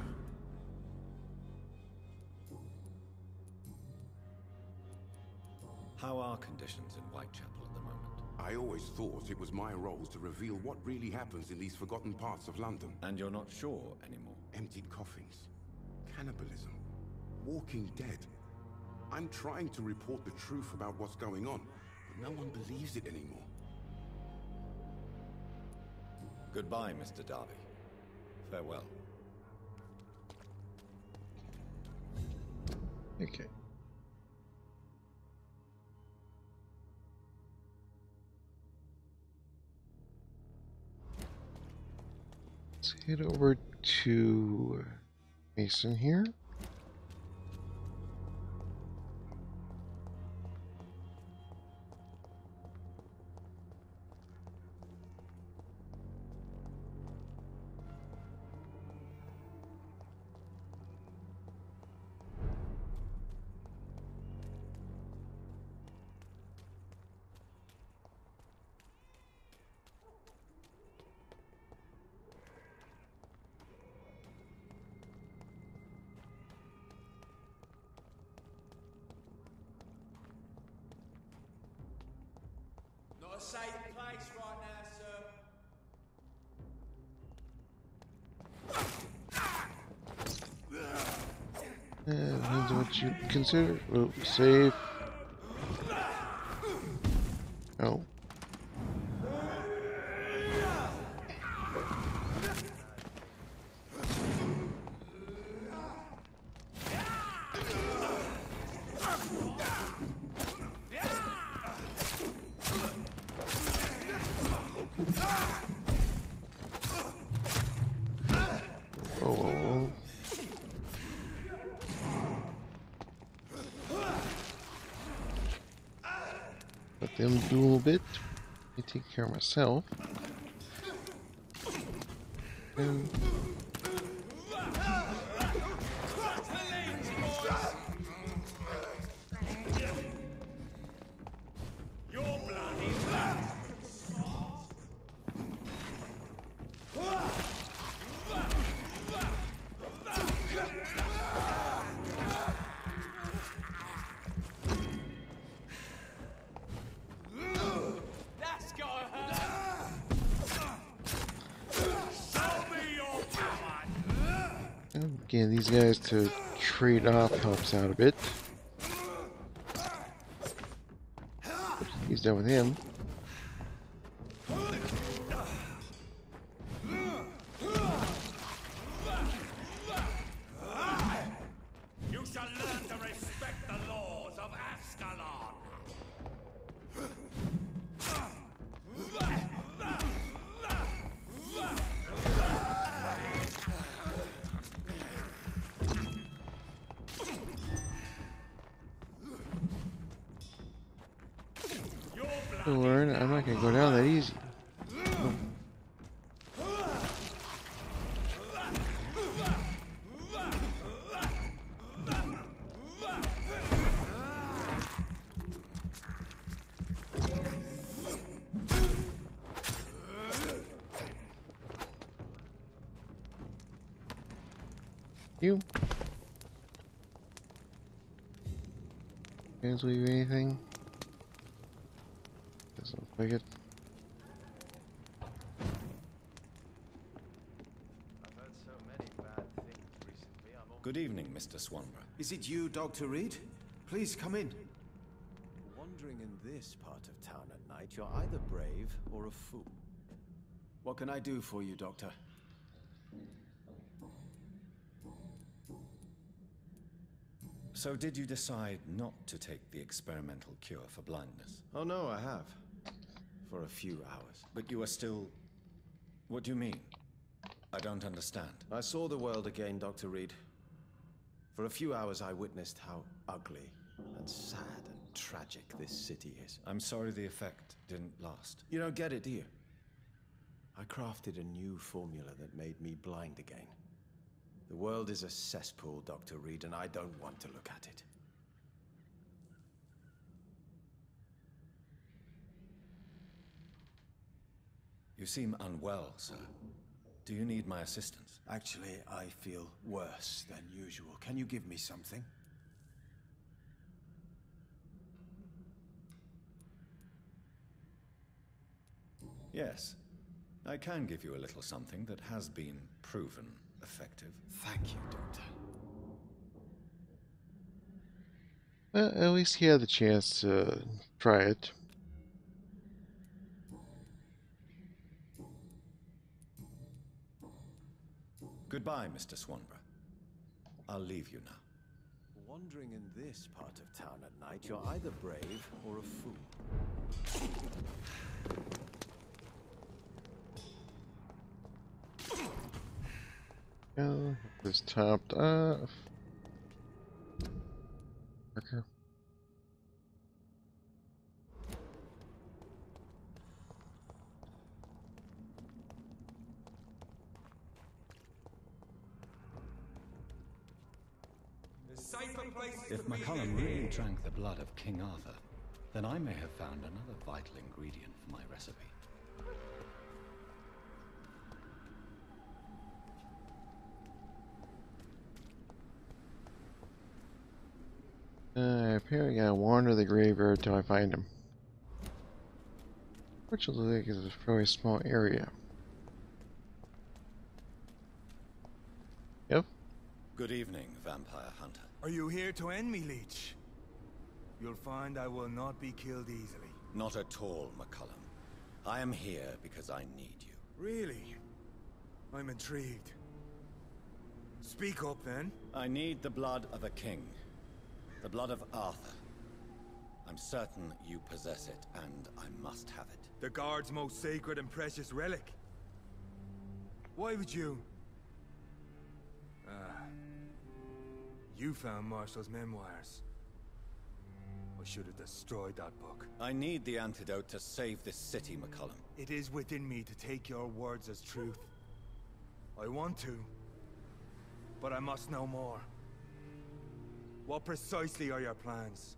How are conditions in Whitechapel at the moment? I always thought it was my role to reveal what really happens in these forgotten parts of London. And you're not sure anymore? Emptied coffins, cannibalism, walking dead. I'm trying to report the truth about what's going on, but no one believes it anymore. Goodbye, Mr. Darby. Farewell. Okay. Let's head over to Mason here. Not a safe place right now, sir. Depends on what you consider. Oh, safe. Oh. Let them do a little bit. I take care of myself. And Getting these guys to trade off helps out a bit. He's done with him. You shall learn to respect the laws of Ascalon. To learn, I'm not gonna go down that easy. You guys leave anything? Doesn't look like it. Good evening, Mr. Swanborough. Is it you, Dr. Reed? Please come in. Wandering in this part of town at night, you're either brave or a fool. What can I do for you, Doctor? So did you decide not to take the experimental cure for blindness? Oh no, I have. For a few hours. But you are still... What do you mean? I don't understand. I saw the world again, Dr. Reed. For a few hours I witnessed how ugly and sad and tragic this city is. I'm sorry the effect didn't last. You don't get it, do you? I crafted a new formula that made me blind again. The world is a cesspool, Dr. Reed, and I don't want to look at it. You seem unwell, sir. Do you need my assistance? Actually, I feel worse than usual. Can you give me something? Yes. I can give you a little something that has been proven effective. Thank you, Doctor. Well, at least he had the chance to try it. Goodbye, Mr. Swanborough. I'll leave you now. Wandering in this part of town at night, you're either brave or a fool. Well, this topped off. Marker. If McCullum really drank the blood of King Arthur, then I may have found another vital ingredient for my recipe. Apparently gotta wander the graveyard till I find him. Which looks like is a fairly small area. Yep. Good evening, vampire hunter. Are you here to end me, Leech? You'll find I will not be killed easily. Not at all, McCullum. I am here because I need you. Really? I'm intrigued. Speak up, then. I need the blood of a king. The blood of Arthur. I'm certain you possess it, and I must have it. The Guard's most sacred and precious relic. Why would you? You found Marshall's memoirs. I should have destroyed that book. I need the antidote to save this city, McCullum. It is within me to take your words as truth. I want to, but I must know more. What precisely are your plans?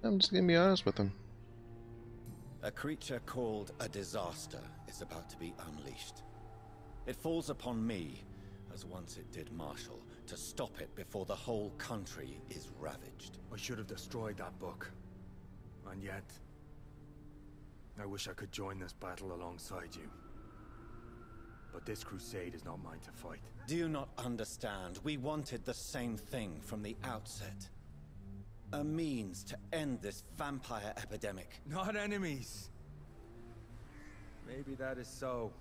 I'm just gonna be honest with him. A creature called a disaster is about to be unleashed. It falls upon me, as once it did Marshall, to stop it before the whole country is ravaged. I should have destroyed that book. And yet... I wish I could join this battle alongside you. But this crusade is not mine to fight. Do you not understand? We wanted the same thing from the outset. A means to end this vampire epidemic. Not enemies! Maybe that is so.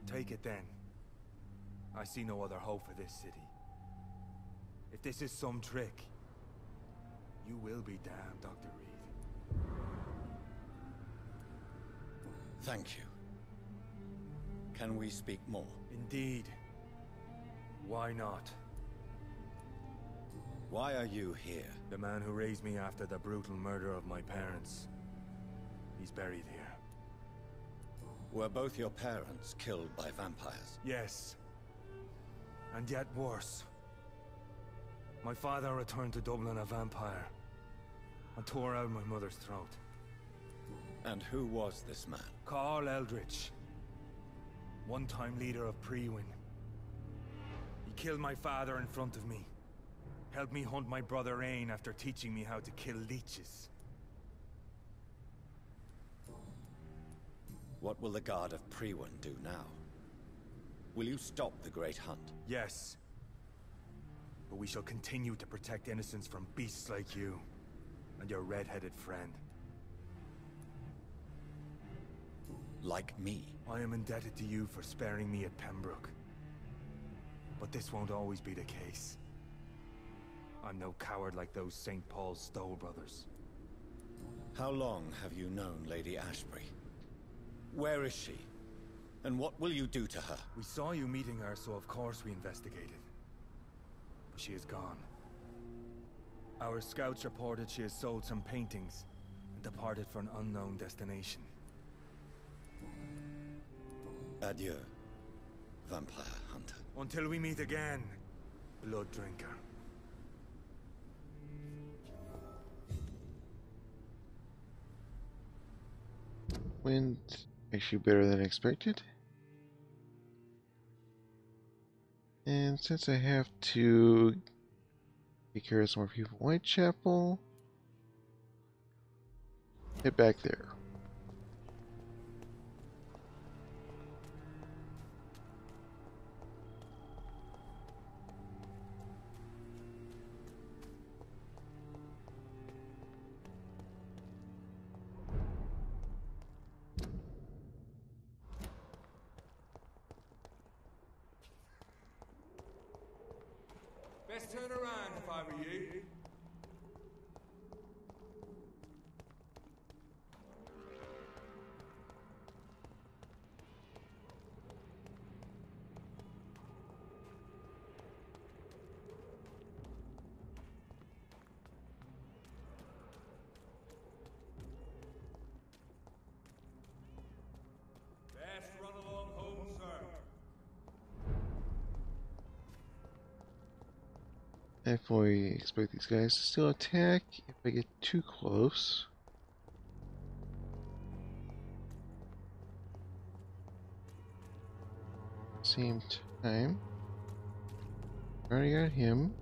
Take it then. I see no other hope for this city. If this is some trick, you will be damned, Dr. Reed. Thank you. Can we speak more? Indeed. Why not? Why are you here? The man who raised me after the brutal murder of my parents. He's buried here. Were both your parents killed by vampires? Yes. And yet worse. My father returned to Dublin a vampire and tore out my mother's throat. And who was this man? Carl Eldritch. One-time leader of Prewin. He killed my father in front of me. Helped me hunt my brother Ain after teaching me how to kill leeches. What will the Guard of Prewin do now? Will you stop the Great Hunt? Yes. But we shall continue to protect innocents from beasts like you and your red-headed friend. Like me? I am indebted to you for sparing me at Pembroke. But this won't always be the case. I'm no coward like those St. Paul's Stowe brothers. How long have you known Lady Ashbury? Where is she? And what will you do to her? We saw you meeting her, so of course we investigated. But she is gone. Our scouts reported she has sold some paintings and departed for an unknown destination. Adieu, vampire hunter. Until we meet again, blood drinker. Went actually better than expected. And since I have to take care of some more people in Whitechapel, head back there. Best turn around if I were you. Best run along home, sir. I fully expect these guys to still attack if I get too close. Same time, already got him.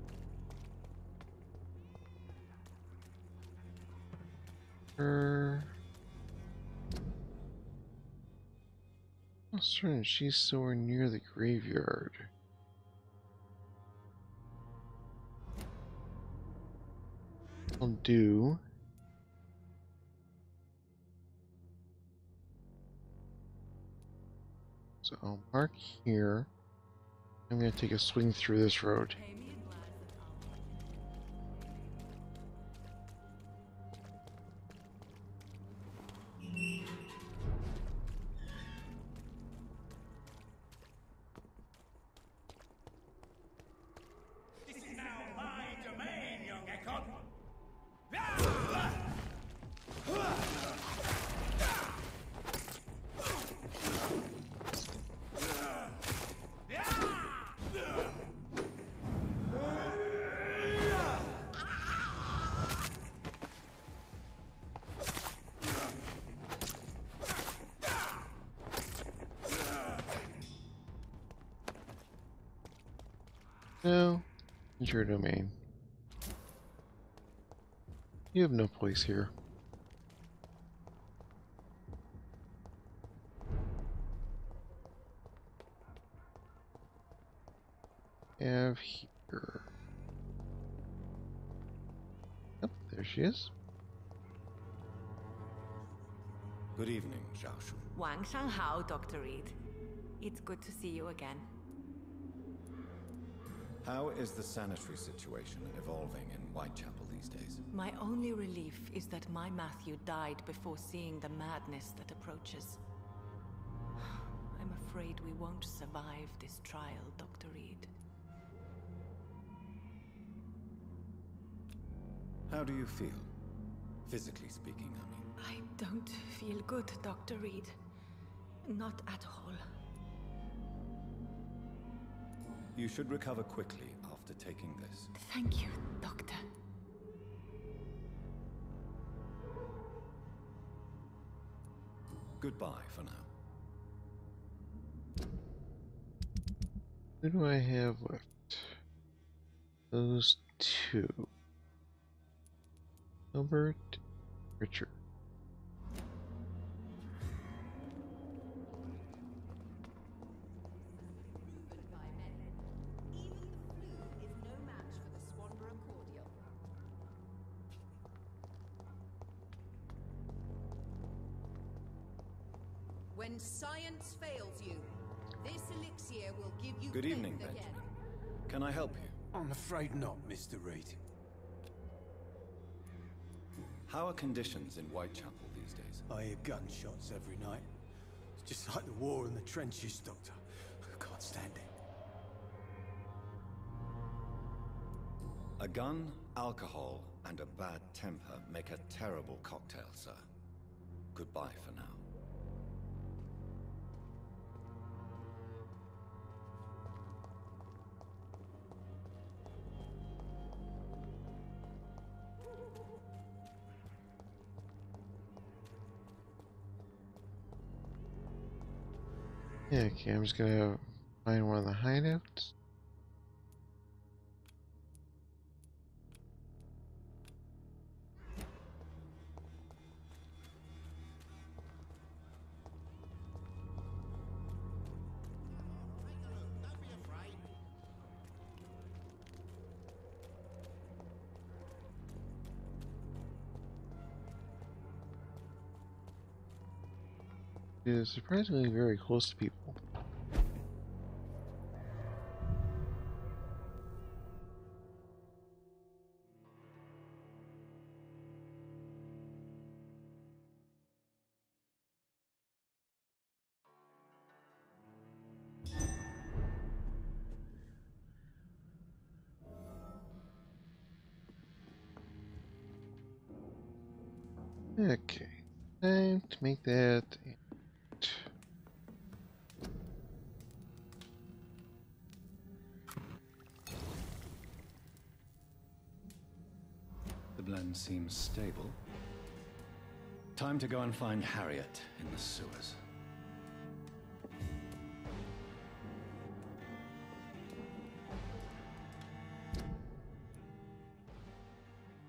I'm certain she's somewhere near the graveyard. I'll do. So I'll mark here. I'm going to take a swing through this road. This is now my domain, young Ekon. No, it's your domain. You have no place here. have here? Oh, there she is. Good evening, Xiaoshu. 晚上好, Dr. Reed. It's good to see you again. How is the sanitary situation evolving in Whitechapel these days? My only relief is that my Matthew died before seeing the madness that approaches. I'm afraid we won't survive this trial, Dr. Reed. How do you feel? Physically speaking, I mean. I don't feel good, Dr. Reed. Not at all. You should recover quickly after taking this. Thank you, Doctor. Goodbye for now. Who do I have left? Those two. Albert, Richard. When science fails you, this elixir will give you Good evening, faith Benjamin. again. Can I help you? I'm afraid not, Mr. Reed. How are conditions in Whitechapel these days? I hear gunshots every night. It's just like the war in the trenches, Doctor. I can't stand it. A gun, alcohol, and a bad temper make a terrible cocktail, sir. Goodbye for now. Yeah, okay, I'm just gonna find one of the hideouts. It is surprisingly very close to people. Okay, time to make that. The blend seems stable. Time to go and find Harriet in the sewers.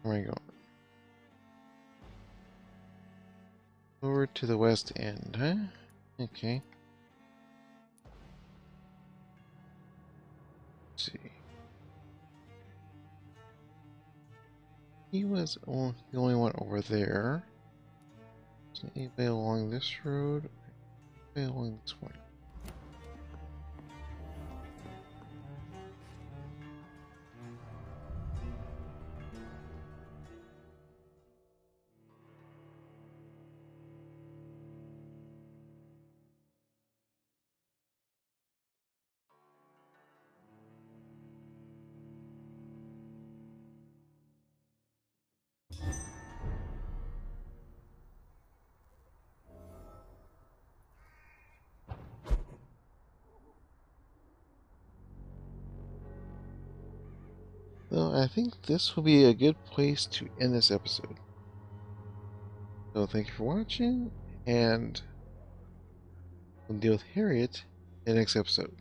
Where am I going? Over to the west end, huh? Okay. Let's see. He was the only one over there. Is there anybody along this road? Anybody along this one? So I think this will be a good place to end this episode. So thank you for watching, and we'll deal with Harriet in the next episode.